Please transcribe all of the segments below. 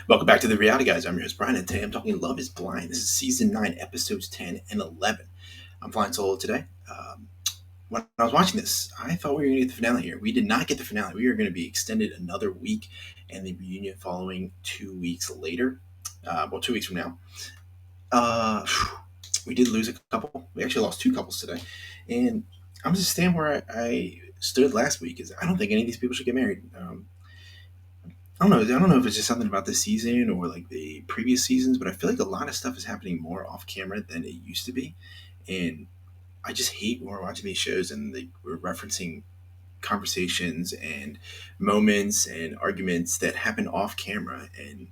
Welcome back to the Reality Guys. I'm your host Brian, and today I'm talking Love Is Blind. This is season 9, episodes 10 and 11. I'm flying solo today. When I was watching this, I thought we were going to get the finale here. We did not get the finale. We are going to be extended another week, and the reunion following 2 weeks later. 2 weeks from now. Uh, we did lose a couple. We actually lost two couples today, and I'm just staying where I stood last week. Is I don't think any of these people should get married. I don't know. I don't know if it's just something about this season or like the previous seasons, but I feel like a lot of stuff is happening more off camera than it used to be, and I just hate when we're watching these shows and we're referencing conversations and moments and arguments that happen off camera. And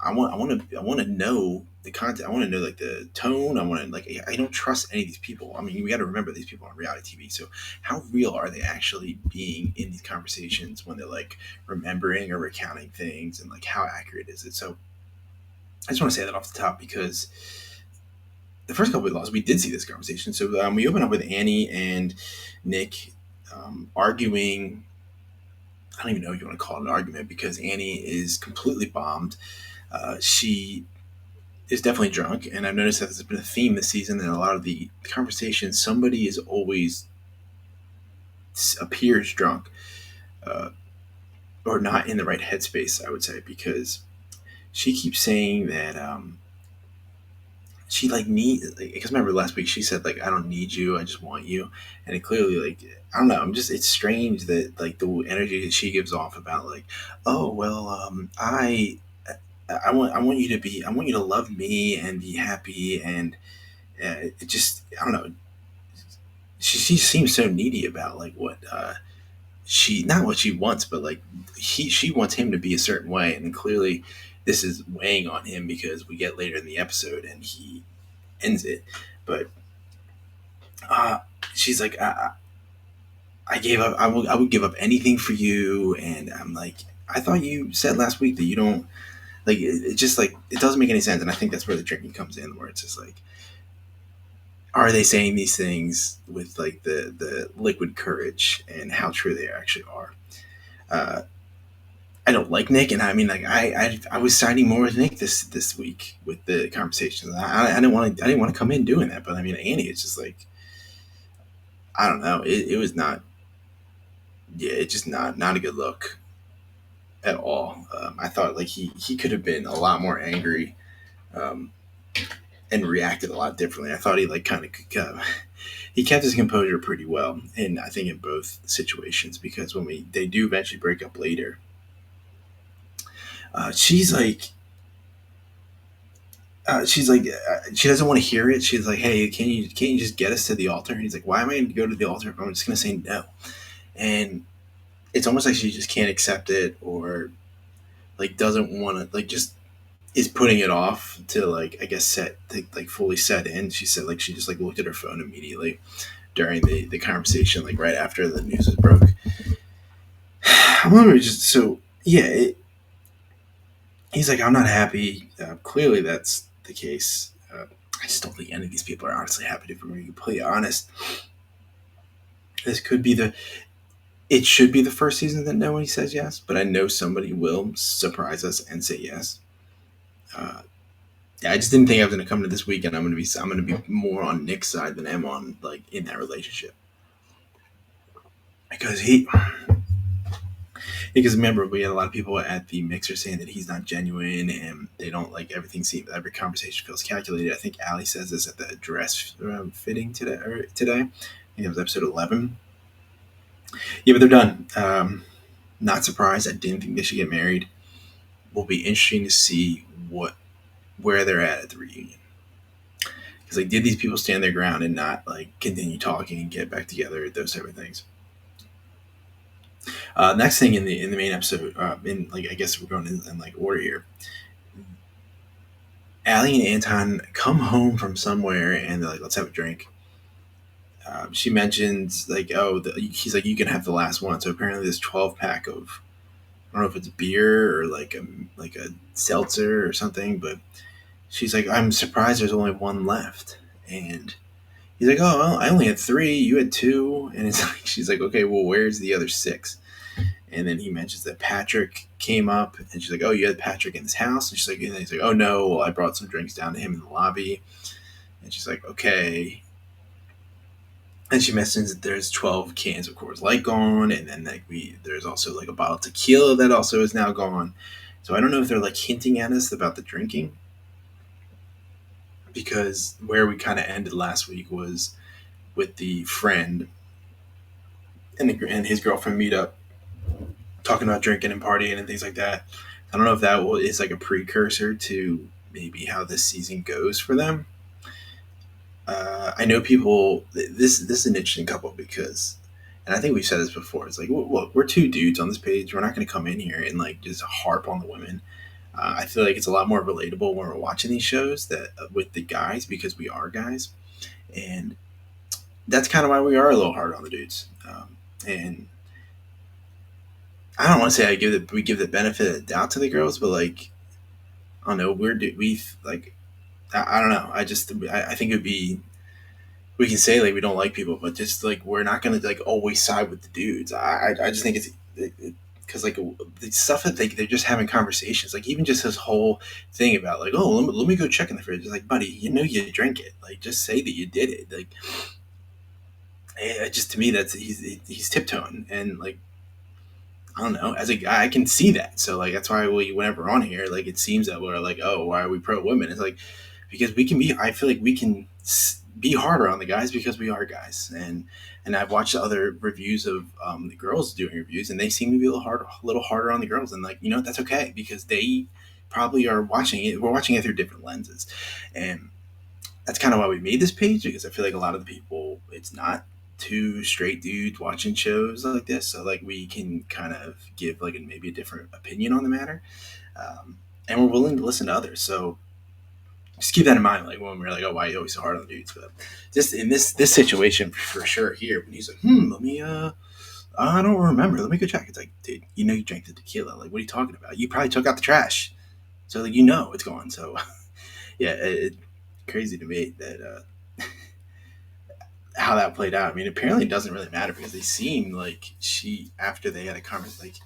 I want to know the content. I want to know like the tone. I want to like. I don't trust any of these people. I mean, we got to remember these people on reality TV. So how real are they actually being in these conversations when they're like remembering or recounting things, and like how accurate is it? So I just want to say that off the top because the first couple we lost, we did see this conversation. So we open up with Annie and Nick arguing. I don't even know if you want to call it an argument because Annie is completely bombed. She is definitely drunk, and I've noticed that there's been a theme this season in a lot of the conversations. Somebody is always appears drunk, uh, or not in the right headspace. I would say because she keeps saying that she like need. Like, because remember last week she said like I don't need you, I just want you, and it clearly like I don't know. I'm just it's strange that like the energy that she gives off about like oh well I want you to be I want you to love me and be happy and it just I don't know. She seems so needy about like what she not what she wants, but like she wants him to be a certain way, and clearly this is weighing on him because we get later in the episode and he ends it. But uh, she's like, I gave up. I would give up anything for you, and I'm like, I thought you said last week that you don't like. It just like it doesn't make any sense, and I think that's where the drinking comes in, where it's just like are they saying these things with like the liquid courage and how true they actually are. Uh, I don't like Nick, and I mean like I was siding more with Nick this week with the conversations. I I didn't want to come in doing that, but I mean Annie, it's just like I don't know. It was not yeah, it's just not a good look at all. I thought like he could have been a lot more angry um, and reacted a lot differently. I thought he like kind of he kept his composure pretty well, and I think in both situations because when they do eventually break up later, she's like she doesn't want to hear it. She's like, "Hey, can you just get us to the altar?" And he's like, "Why am I going to go to the altar if I'm just going to say no?" And it's almost like she just can't accept it or like doesn't want to like just is putting it off to like I guess set to, like fully set in. She said like she just like looked at her phone immediately during the conversation like right after the news was broke. I remember just so yeah. He's like I'm not happy. Clearly that's the case. I just don't think any of these people are honestly happy. If we're being completely honest, this could be the. It should be the first season that nobody says yes, but I know somebody will surprise us and say yes. Uh, yeah, I just didn't think I was going to come to this weekend. I'm going to be more on Nick's side than I am on like in that relationship because because remember we had a lot of people at the mixer saying that he's not genuine and they don't like everything seems every conversation feels calculated. I think Ali says this at the dress fitting today. I think it was episode 11. Yeah, but they're done. Not surprised. I didn't think they should get married. Will be interesting to see what where they're at the reunion. Because like, did these people stand their ground and not like continue talking and get back together? Those type of things. Next thing in the main episode, in like I guess we're going in like order here. Allie and Anton come home from somewhere and they're like, "Let's have a drink." She mentions like, "Oh, he's like, you can have the last one." So apparently, this 12 pack of I don't know if it's beer or like a seltzer or something, but she's like, "I'm surprised there's only one left." And he's like, "Oh, well, I only had three. You had two." And it's like she's like, "Okay, well, where's the other six?" And then he mentions that Patrick came up, and she's like, "Oh, you had Patrick in this house?" And she's like, and he's like, "Oh no, well, I brought some drinks down to him in the lobby." And she's like, "Okay." And she mentions that there's 12 cans of Coors Light gone, and then like there's also like a bottle of tequila that also is now gone. So I don't know if they're like hinting at us about the drinking, because where we kind of ended last week was with the friend and his girlfriend meet up talking about drinking and partying and things like that. I don't know if that is like a precursor to maybe how this season goes for them. I know people. This is an interesting couple because, and I think we've said this before. It's like, look, we're two dudes on this page. We're not going to come in here and like just harp on the women. I feel like it's a lot more relatable when we're watching these shows that with the guys because we are guys, and that's kind of why we are a little hard on the dudes. And I don't want to say we give the benefit of the doubt to the girls, but like I don't know, we like I don't know. I think it'd be we can say like we don't like people, but just like we're not gonna like always side with the dudes. I just think it's because like the stuff that they're just having conversations, like even just this whole thing about like, oh, let me go check in the fridge. It's like, buddy, you know you drink it. Like just say that you did it. Like just to me that's he's tiptoeing and like I don't know. As a guy, I can see that. So like that's why whenever we're on here, like it seems that we're like, oh, why are we pro women? It's like because we can be. I feel like we can be harder on the guys because we are guys. And I've watched other reviews of the girls doing reviews, and they seem to be a little harder on the girls. And like that's okay because they probably are watching it. We're watching it through different lenses, and that's kind of why we made this page because I feel like a lot of the people it's not two straight dudes watching shows like this, so like we can kind of give like maybe a different opinion on the matter, and we're willing to listen to others. So just keep that in mind, like when we're like, oh, why are you always so hard on the dudes? But just in this situation for sure here, when he's like, let me I don't remember. Let me go check. It's like, dude, you drank the tequila. Like, what are you talking about? You probably took out the trash, so like it's gone. So yeah, crazy to me that how that played out. I mean, apparently it doesn't really matter because they seem like after they had a conversation, like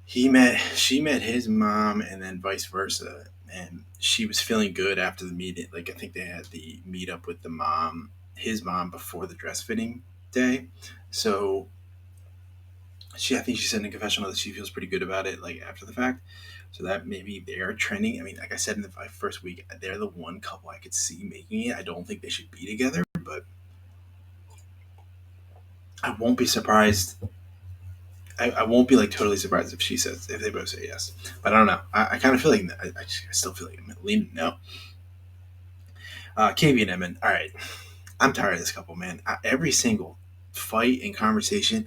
she met his mom and then vice versa, and she was feeling good after the meeting. Like I think they had the meet up with his mom before the dress fitting day, so I think she said in a confessional that she feels pretty good about it, like after the fact. So that maybe they are trending. I mean, like I said in the first week, they're the one couple I could see making it. I don't think they should be together, but I won't be surprised. I won't be like totally surprised if they both say yes. But I don't know. I kind of feel like I still feel like I'm leaning no. KB and Emin. All right, I'm tired of this couple, man. Every single fight and conversation,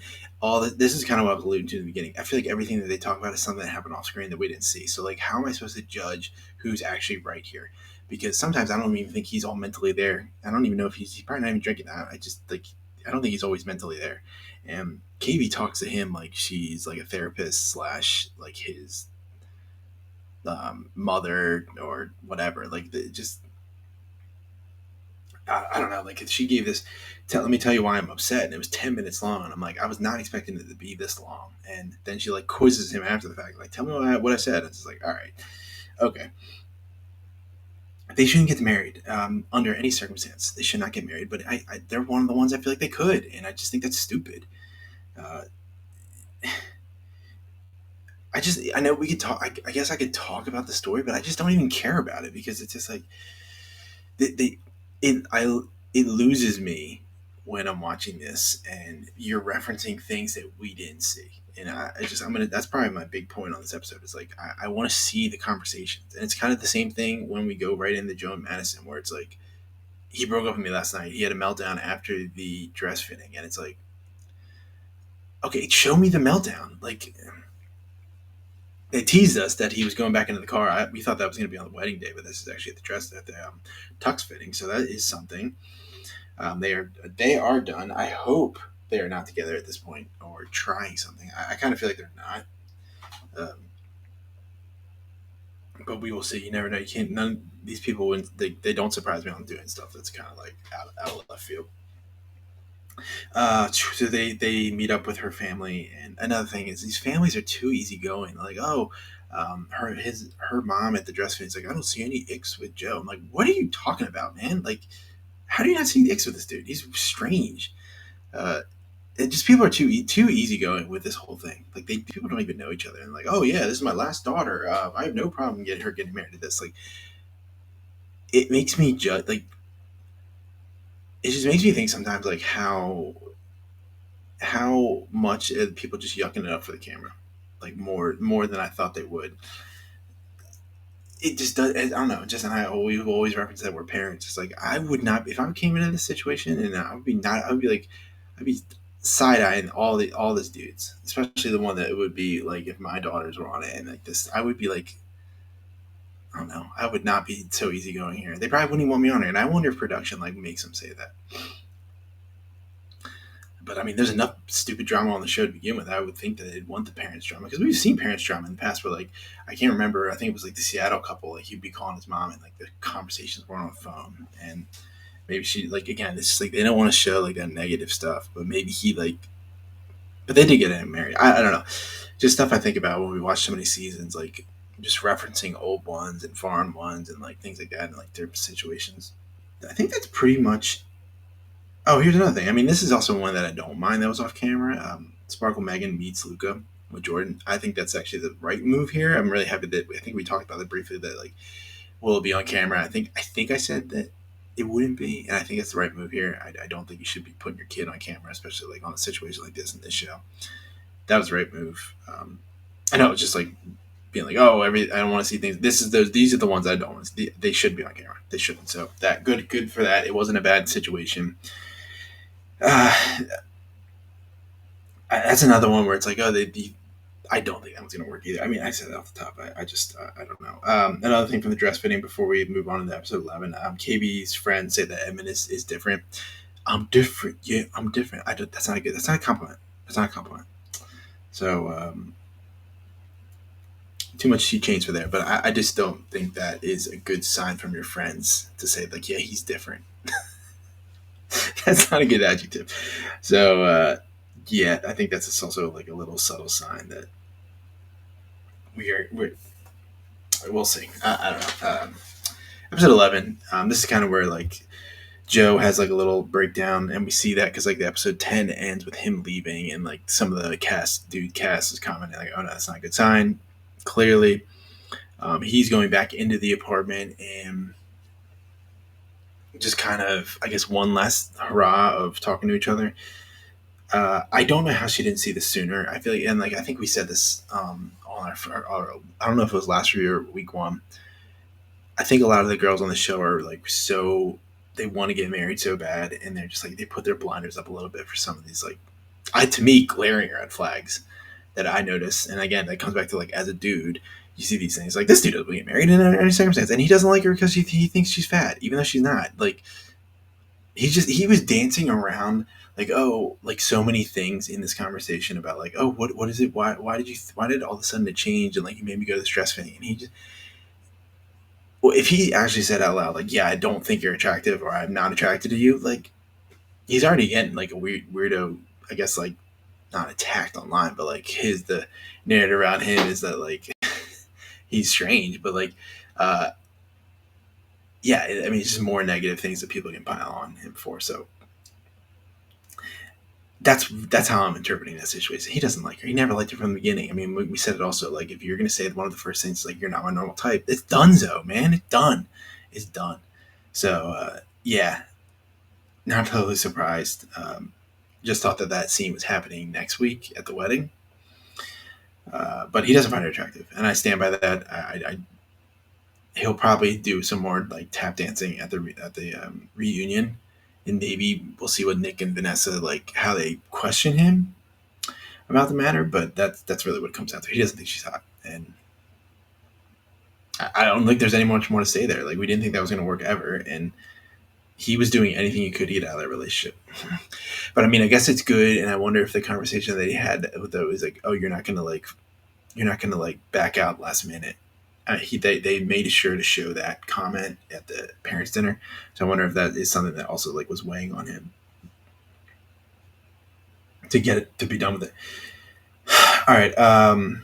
this is kind of what I was alluding to in the beginning. I feel like everything that they talk about is something that happened off screen that we didn't see. So like, how am I supposed to judge who's actually right here? Because sometimes I don't even think he's all mentally there. I don't even know if he's probably not even drinking that. I just like I don't think he's always mentally there. And KB talks to him like she's like a therapist slash like his mother or whatever. Like just I don't know. Like she gave this. Let me tell you why I'm upset, and it was 10 minutes long. And I'm like, I was not expecting it to be this long. And then she like quizzes him after the fact, like, tell me what I said. And it's like, all right, okay. They shouldn't get married under any circumstance. They should not get married. But they're one of the ones I feel like they could, and I just think that's stupid. Uh, I know we could talk. I guess I could talk about the story, but I just don't even care about it because it's just like they it I it loses me when I'm watching this and you're referencing things that we didn't see. And I'm gonna that's probably my big point on this episode is like I want to see the conversations. And it's kind of the same thing when we go right into Joe and Madison where it's like he broke up with me last night. He had a meltdown after the dress fitting and it's like okay, show me the meltdown. Like they teased us that he was going back into the car. We thought that was going to be on the wedding day, but this is actually at the dress at the tux fitting. So that is something. They are done. I hope they are not together at this point or trying something. I kind of feel like they're not. But we will see. You never know. You can't. None these people when they don't surprise me on doing stuff that's kind of like out of left field. So they meet up with her family, and another thing is these families are too easygoing. Like, oh, her mom at the dress fitting is like, I don't see any icks with Joe. I'm like, what are you talking about, man? Like, how do you not see icks with this dude? He's strange. Uh, it just people are too easygoing with this whole thing. Like, people don't even know each other. And like, oh yeah, this is my last daughter. I have no problem getting married to this. Like, it makes me judge. Like, it just makes me think sometimes like how much people just yucking it up for the camera, like more than I thought they would. It just does. I don't know. Just and we've always referenced that we're parents. It's like I would not if I came into this situation, and I would be not. I would be like, I'd be side eyeing all these dudes, especially the one that it would be like if my daughters were on it and like this. I would be like, I don't know. I would not be so easygoing here. They probably wouldn't even want me on it, and I wonder if production like makes them say that. But I mean, there's enough stupid drama on the show to begin with. I would think that they'd want the parents drama because we've seen parents drama in the past. Where like I can't remember. I think it was like the Seattle couple. Like he'd be calling his mom, and like the conversations were on the phone, and maybe she like again. It's just like they don't want to show like that negative stuff, but maybe he like. But they did get him married. I don't know. Just stuff I think about when we watch so many seasons, like just referencing old ones and foreign ones and like things like that, and like their situations. I think that's pretty much. Oh, here's another thing. I mean, this is also one that I don't mind that was off camera. Sparkle Megan meets Luca with Jordan. I think that's actually the right move here. I'm really happy that I think we talked about it briefly. That like, will it be on camera? I think I said that it wouldn't be, and I think it's the right move here. I don't think you should be putting your kid on camera, especially like on a situation like this in this show. That was the right move. I know it's just like being like, oh, I don't want to see things. These are the ones I don't want to see. They should be on camera. They shouldn't. So that good for that. It wasn't a bad situation. Uh, that's another one where it's like, oh, I don't think that one's gonna work either. I mean, I said it off the top. I just I don't know. Another thing from the dress fitting before we move on to episode 11. KB's friends say that Edmund is different. I'm different. Yeah, I'm different. That's not a good. That's not a compliment. That's not a compliment. So too much she changed for there, but I just don't think that is a good sign from your friends to say like, yeah, he's different. That's not a good adjective. So yeah, I think that's also like a little subtle sign that we're we'll see. I don't know. Episode 11. This is kind of where like Joe has like a little breakdown, and we see that because like the episode 10 ends with him leaving, and like some of the cast is commenting like, "Oh no, that's not a good sign." Clearly, he's going back into the apartment and just kind of, I guess, one last hurrah of talking to each other. I don't know how she didn't see this sooner. I feel like, and like I think we said this on our I don't know if it was last week or week one. I think a lot of the girls on the show are like so they want to get married so bad, and they're just like they put their blinders up a little bit for some of these like, to me, glaring red flags that I notice. And again, that comes back to like as a dude, you see these things like this dude doesn't get married in any circumstance, and he doesn't like her because he thinks she's fat, even though she's not. Like he was dancing around like, oh, like so many things in this conversation about like, oh, what is it, why did all of a sudden it change, and like you made me go to the stress thing, and he just, well, if he actually said out loud like, yeah, I don't think you're attractive, or I'm not attracted to you, like he's already getting like a weirdo, I guess, like not attacked online, but like the narrative around him is that like he's strange, but like uh yeah, I mean it's just more negative things that people can pile on him for. So that's how I'm interpreting that situation. He doesn't like her. He never liked her from the beginning. I mean, we said it also. Like, if you're gonna say one of the first things, like you're not my normal type, it's donezo, man. It's done. It's done. So yeah, not totally surprised. Just thought that that scene was happening next week at the wedding. But he doesn't find her attractive, and I stand by that. He'll probably do some more like tap dancing at the reunion, and maybe we'll see what Nick and Vanessa like how they question him about the matter. But that's really what it comes down to. He doesn't think she's hot, and I don't think there's any much more to say there. Like we didn't think that was going to work ever, and he was doing anything he could to get out of that relationship. But I mean, I guess it's good, and I wonder if the conversation that he had with though is like, oh, you're not gonna like back out last minute. They made sure to show that comment at the parents' dinner, so I wonder if that is something that also like was weighing on him. to get it to be done with it. All right. And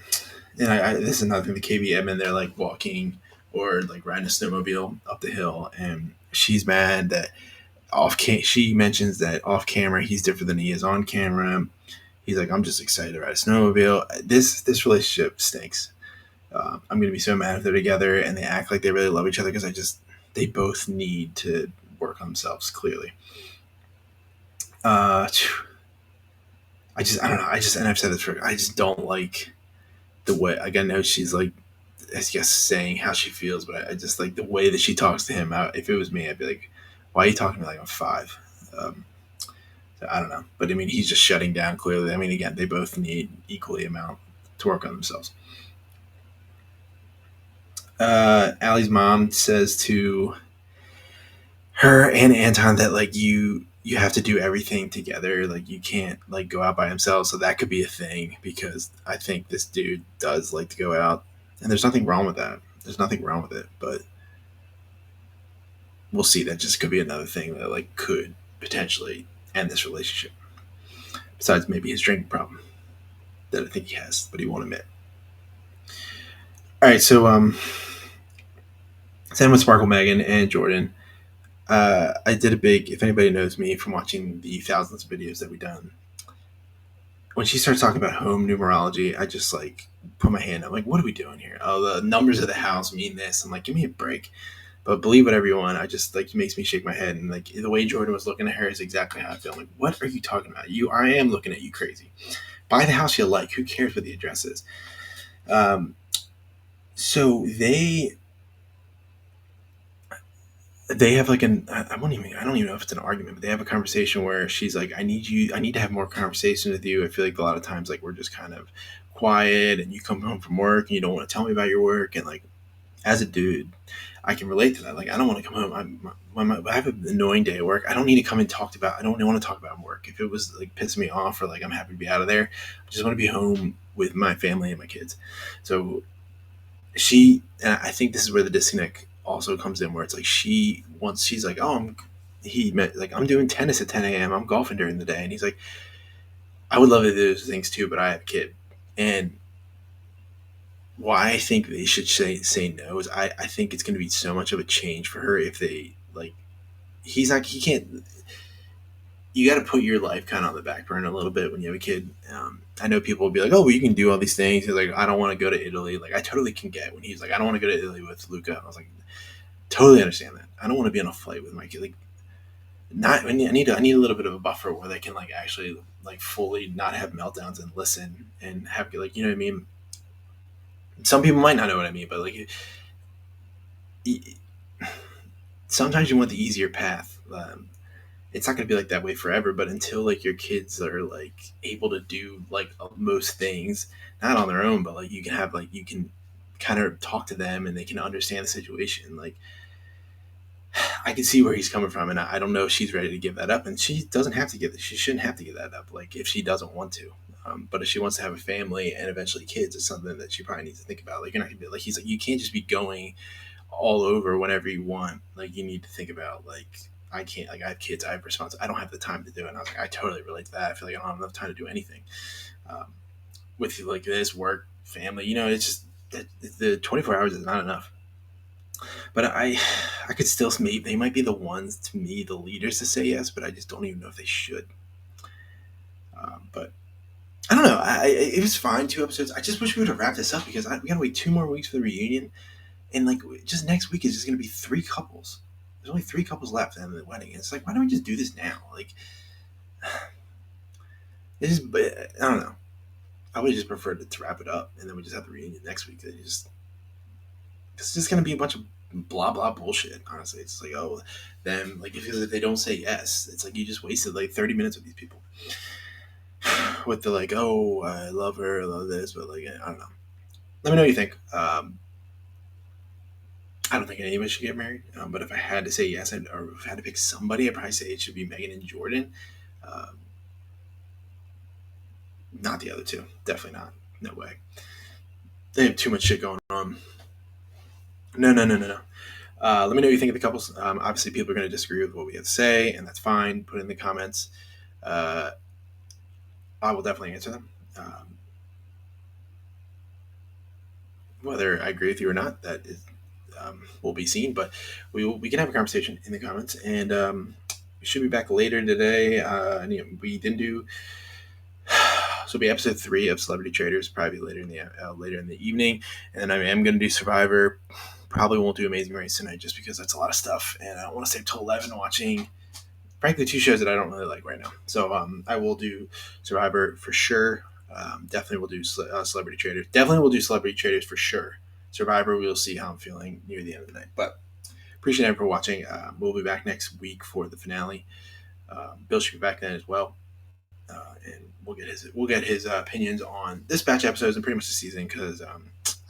this is another thing. The KB Edmund, they're like walking or like riding a snowmobile up the hill, and she's mad that she mentions that off camera he's different than he is on camera. He's like, I'm just excited to ride a snowmobile. This relationship stinks. I'm gonna be so mad if they're together and they act like they really love each other because they both need to work on themselves clearly. Uh, I don't know. And I've said this for, I just don't like the way, like, I know she's like, I guess saying how she feels, but I just like the way that she talks to him. If it was me, I'd be like, why are you talking to me like I'm five? So I don't know. But I mean, he's just shutting down clearly. I mean, again, they both need equally amount to work on themselves. Allie's mom says to her and Anton that like you have to do everything together. Like you can't like go out by himself. So that could be a thing because I think this dude does like to go out, and there's nothing wrong with that. There's nothing wrong with it, but we'll see. That just could be another thing that like could potentially end this relationship. Besides maybe his drinking problem that I think he has, but he won't admit. All right, so same with Sparkle, Megan, and Jordan. I did a big. If anybody knows me from watching the thousands of videos that we've done, when she starts talking about home numerology, I just like put my hand up. Like, what are we doing here? Oh, the numbers of the house mean this. I'm like, give me a break. But believe whatever you want. I just like it makes me shake my head, and like the way Jordan was looking at her is exactly how I feel. I'm like, what are you talking about? I am looking at you crazy. Buy the house you like. Who cares what the address is? Um, so they have like I won't even I don't even know if it's an argument, but they have a conversation where she's like, I need to have more conversation with you. I feel like a lot of times like we're just kind of quiet and you come home from work and you don't want to tell me about your work. And like as a dude, I can relate to that. Like I don't want to come home. I have an annoying day at work. I don't need to come and I don't want to talk about work. If it was like pissing me off or like I'm happy to be out of there, I just want to be home with my family and my kids. So and I think this is where the disconnect also comes in, where it's like she's like, oh, he meant like I'm doing tennis at 10 a.m. I'm golfing during the day, and he's like, I would love to do those things too, but I have a kid, and why I think they should say no is I think it's going to be so much of a change for her if they like. He's like he can't. You got to put your life kind of on the back burner a little bit when you have a kid. I know people will be like, "Oh, well, you can do all these things." He's like, "I don't want to go to Italy." Like, I totally can get when he's like, "I don't want to go to Italy with Luca." I was like, totally understand that. I don't want to be on a flight with my kid. Like, not. I need a little bit of a buffer where they can like actually like fully not have meltdowns and listen and have like you know what I mean. Some people might not know what I mean, but like, sometimes you want the easier path. It's not going to be like that way forever, but until like your kids are like able to do like most things not on their own, but like you can have like you can kind of talk to them and they can understand the situation. Like I can see where he's coming from, and I don't know if she's ready to give that up, and she doesn't have to give it. She shouldn't have to give that up. Like if she doesn't want to, but if she wants to have a family and eventually kids, it's something that she probably needs to think about. Like you're not gonna be like he's like you can't just be going all over whenever you want. Like you need to think about like I can't like I have kids, I have responsibility. I don't have the time to do it. And I was like I totally relate to that. I feel like I don't have enough time to do anything um, with like this work, family. You know, it's just the 24 hours is not enough. But I could still maybe they might be the ones to me the leaders to say yes, but I just don't even know if they should. But I don't know. It was fine 2 episodes. I just wish we would have wrapped this up because we gotta wait 2 more weeks for the reunion, and like just next week is just gonna be 3 couples. There's only 3 couples left and the wedding. And it's like why don't we just do this now? Like it's just I don't know. I would just prefer to wrap it up and then we just have the reunion next week. It's just gonna be a bunch of blah blah bullshit. Honestly, it's like oh them like if they don't say yes, it's like you just wasted like 30 minutes with these people with the like oh I love her, I love this, but like I don't know. Let me know what you think. I don't think anyone should get married, but if I had to say yes, or if I had to pick somebody, I'd probably say it should be Megan and Jordan. Um, Not the other two. Definitely not. No way. They have too much shit going on. No, no, no, no, no. Let me know what you think of the couples. Obviously, people are going to disagree with what we have to say, and that's fine. Put it in the comments. Uh, I will definitely answer them. Whether I agree with you or not, that is will be seen. But we can have a conversation in the comments, and we should be back later today. We didn't do so. It'll be episode 3 of Celebrity Traders, probably later in the evening, and then I am going to do Survivor. Probably won't do Amazing Race tonight just because that's a lot of stuff, and I don't want to stay up till 11 watching. Frankly, 2 shows that I don't really like right now. So I will do Survivor for sure. Definitely will do Celebrity Traders. Definitely will do Celebrity Traders for sure. Survivor, we'll see how I'm feeling near the end of the night. But appreciate everyone for watching. We'll be back next week for the finale. Bill should be back then as well, and we'll get his opinions on this batch of episodes and pretty much the season because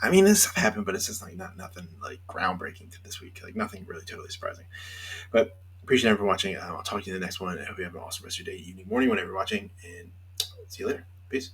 I mean this stuff happened, but it's just like nothing like groundbreaking to this week. Like nothing really totally surprising. But appreciate everyone for watching. I'll talk to you in the next one. I hope you have an awesome rest of your day, evening, morning, whenever you're watching, and see you later. Peace.